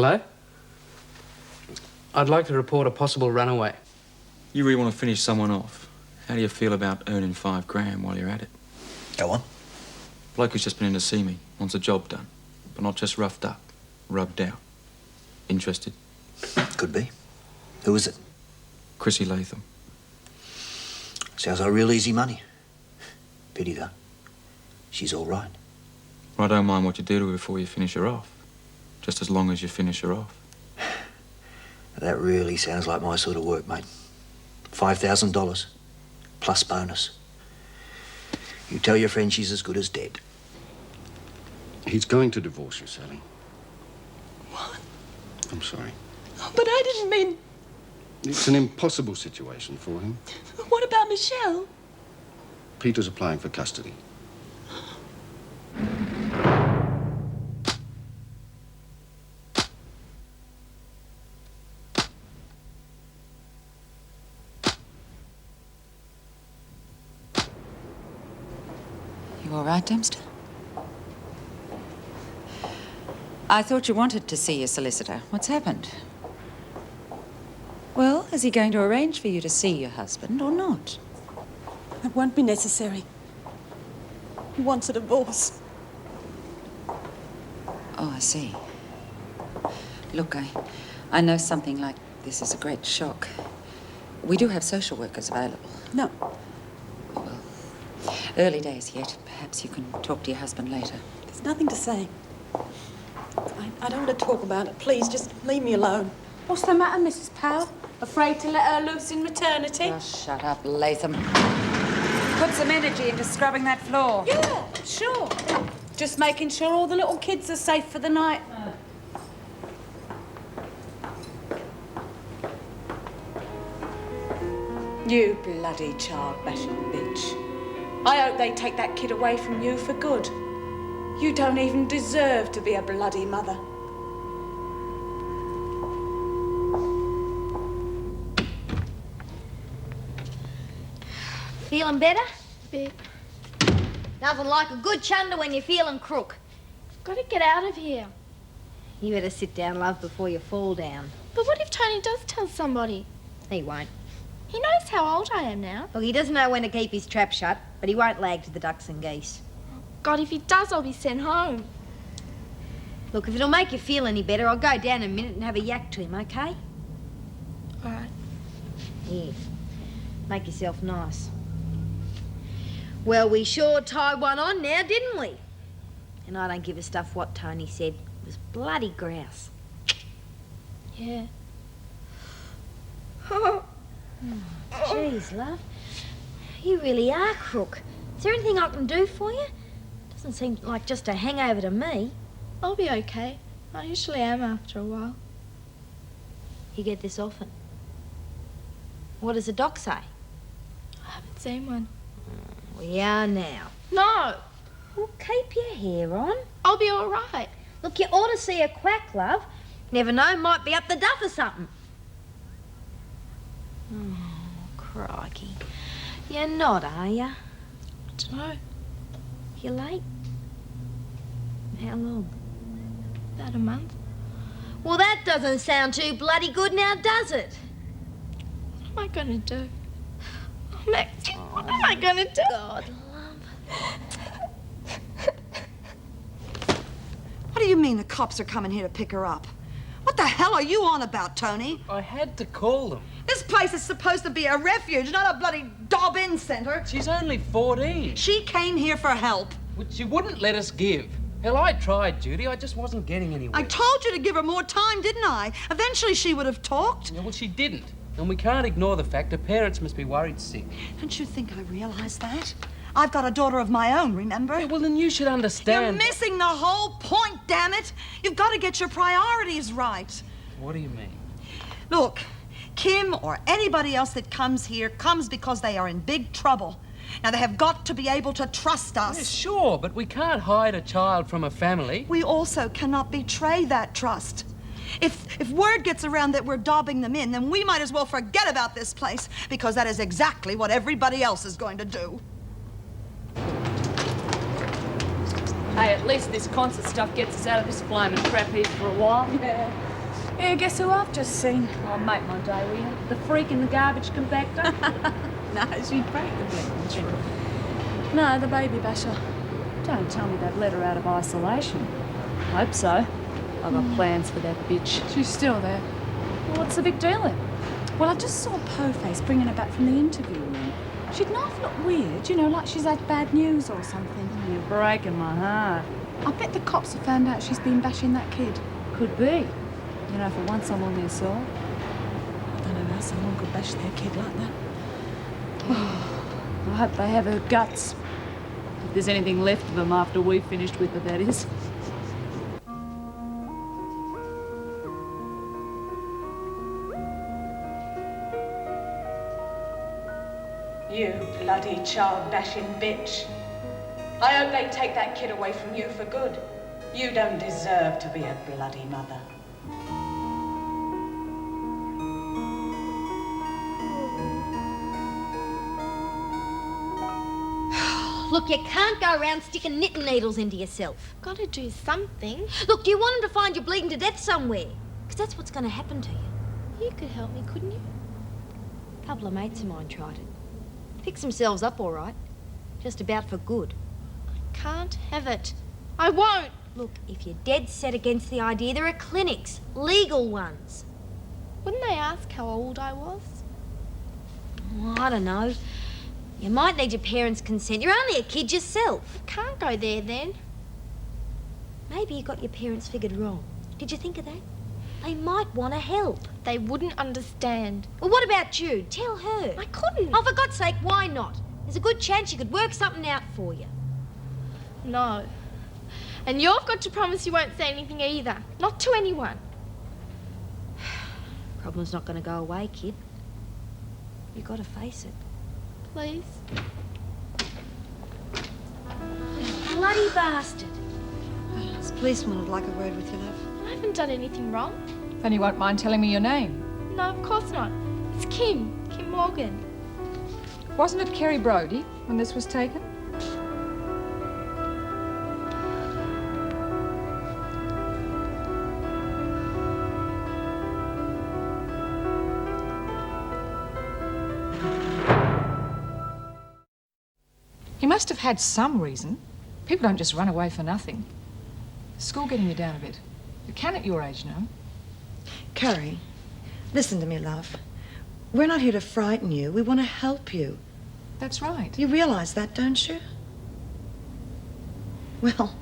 Hello? I'd like to report a possible runaway. You really want to finish someone off? How do you feel about earning $5 while you're at it? Go on. Bloke who's just been in to see me wants a job done, but not just roughed up, rubbed out. Interested? Could be. Who is it? Chrissy Latham. Sounds like real easy money. Pity, though. She's all right. Well, I don't mind what you do to her before you finish her off. Just as long as you finish her off. That really sounds like my sort of work, mate. $5,000, plus bonus. You tell your friend she's as good as dead. He's going to divorce you, Sally. What? I'm sorry. Oh, but I didn't mean... It's an impossible situation for him. What about Michelle? Peter's applying for custody. You all right, Dempster? I thought you wanted to see your solicitor. What's happened? Well, is he going to arrange for you to see your husband or not? It won't be necessary. He wants a divorce. Oh, I see. Look, I know something like this is a great shock. We do have social workers available. No. Well, early days yet. Perhaps you can talk to your husband later. There's nothing to say. I don't want to talk about it. Please, just leave me alone. What's the matter, Mrs. Powell? Afraid to let her loose in maternity? Oh, shut up, Latham. Put some energy into scrubbing that floor. Yeah, sure. Just making sure all the little kids are safe for the night. You bloody child-bashing bitch. I hope they take that kid away from you for good. You don't even deserve to be a bloody mother. Feeling better? Bit. Nothing like a good chunder when you're feeling crook. Gotta get out of here. You better sit down, love, before you fall down. But what if Tony does tell somebody? He won't. He knows how old I am now. Look, he doesn't know when to keep his trap shut, but he won't lag to the ducks and geese. God, if he does, I'll be sent home. Look, if it'll make you feel any better, I'll go down in a minute and have a yak to him, okay? All right. Here. Make yourself nice. Well, we sure tied one on now, didn't we? And I don't give a stuff what Tony said. It was bloody grouse. Yeah. Oh, jeez, love. You really are crook. Is there anything I can do for you? Doesn't seem like just a hangover to me. I'll be okay. I usually am after a while. You get this often. What does the doc say? I haven't seen one. We are now. No! Well, keep your hair on. I'll be all right. Look, you ought to see a quack, love. Never know, might be up the duff or something. Oh, crikey. You're not, are you? I don't know. You're late? How long? About a month. Well, that doesn't sound too bloody good now, does it? What am I gonna do? Oh, Max, what am I gonna do? God, love. What do you mean the cops are coming here to pick her up? What the hell are you on about, Tony? I had to call them. This place is supposed to be a refuge, not a bloody dob-in centre. She's only 14. She came here for help. Which she wouldn't let us give. Hell, I tried, Judy. I just wasn't getting anywhere. I told you to give her more time, didn't I? Eventually she would have talked. Yeah, well, she didn't. And we can't ignore the fact her parents must be worried sick. Don't you think I realize that? I've got a daughter of my own, remember? Yeah, well, then you should understand. You're missing the whole point, damn it. You've got to get your priorities right. What do you mean? Look, Kim or anybody else that comes here comes because they are in big trouble. Now, they have got to be able to trust us. Yeah, sure, but we can't hide a child from a family. We also cannot betray that trust. If word gets around that we're dobbing them in, then we might as well forget about this place, because that is exactly what everybody else is going to do. Hey, at least this concert stuff gets us out of this flaming crap heap for a while. Yeah. Yeah, guess who I've just seen? Oh, make my day, will you? The freak in the garbage compactor. No, she'd break the bleeding through. No, the baby basher. Don't tell me they've let her out of isolation. Hope so. I've got plans for that bitch. She's still there. Well, what's the big deal then? Well, I just saw Po-Face bringing her back from the interview room. She'd half look weird, you know, like she's had bad news or something. You're breaking my heart. I bet the cops have found out she's been bashing that kid. Could be. You know, for once I'm on their side. I don't know how someone could bash their kid like that. I hope they have her guts. If there's anything left of them after we've finished with her, that is. You bloody child-bashing bitch. I hope they take that kid away from you for good. You don't deserve to be a bloody mother. Look, you can't go around sticking knitting needles into yourself. Gotta do something. Look, do you want him to find you bleeding to death somewhere? Because that's what's going to happen to you. You could help me, couldn't you? A couple of mates of mine tried it. Fixed themselves up all right. Just about for good. Can't have it. I won't. Look, if you're dead set against the idea, there are clinics, legal ones. Wouldn't they ask how old I was? Oh, I don't know. You might need your parents' consent. You're only a kid yourself. Can't go there then. Maybe you got your parents figured wrong. Did you think of that? They might want to help. They wouldn't understand. Well, what about you? Tell her. I couldn't. Oh, for God's sake, why not? There's a good chance she could work something out for you. No. And you've got to promise you won't say anything either. Not to anyone. Problem's not going to go away, kid. You've got to face it. Please. Bloody bastard. This policeman would like a word with you, love. I haven't done anything wrong. Then you won't mind telling me your name. No, of course not. It's Kim. Kim Morgan. Wasn't it Kerry Brody when this was taken? He must have had some reason. People don't just run away for nothing. School getting you down a bit. You can at your age now. Carrie, listen to me, love. We're not here to frighten you. We want to help you. That's right. You realize that, don't you? Well,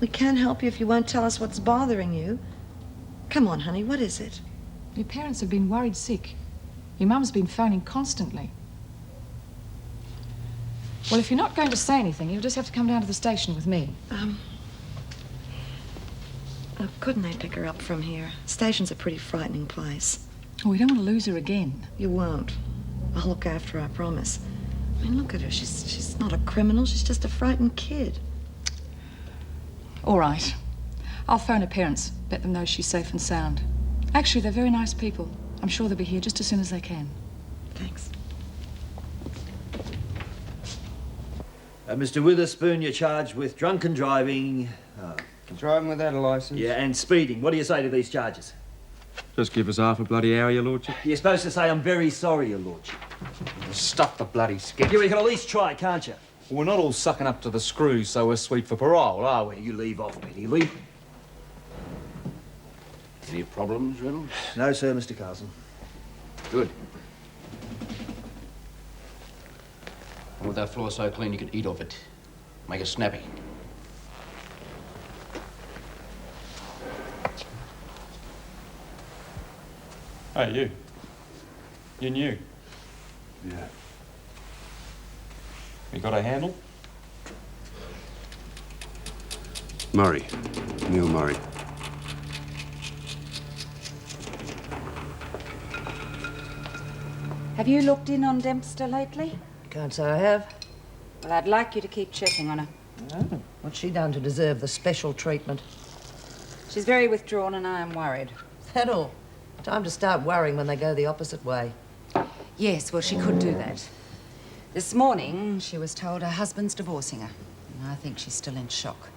we can help you if you won't tell us what's bothering you. Come on, honey, what is it? Your parents have been worried sick. Your mum's been phoning constantly. Well, if you're not going to say anything, you'll just have to come down to the station with me. Couldn't they pick her up from here? Station's a pretty frightening place. Oh, we don't want to lose her again. You won't. I'll look after her, I promise. I mean, look at her. She's not a criminal. She's just a frightened kid. All right. I'll phone her parents, let them know she's safe and sound. Actually, they're very nice people. I'm sure they'll be here just as soon as they can. Thanks. Mr. Witherspoon, you're charged with drunken driving. Driving without a licence? Yeah, and speeding. What do you say to these charges? Just give us half a bloody hour, your lordship. You're supposed to say, I'm very sorry, your lordship. Stuff the bloody sketch. You can at least try, can't you? We're not all sucking up to the screws, so we're sweet for parole, are we? You leave off, Penny. Leave. Any problems, Reynolds? No, sir, Mr. Carson. Good. And with that floor so clean you can eat off it. Make it snappy. Hey, you. You're new. Yeah. You got a handle? Murray. Neil Murray. Have you looked in on Dempster lately? Can't say I have. Well, I'd like you to keep checking on her. Oh, what's she done to deserve the special treatment? She's very withdrawn and I am worried. Is that all? Time to start worrying when they go the opposite way. Yes, well, she could do that. This morning, she was told her husband's divorcing her. I think she's still in shock.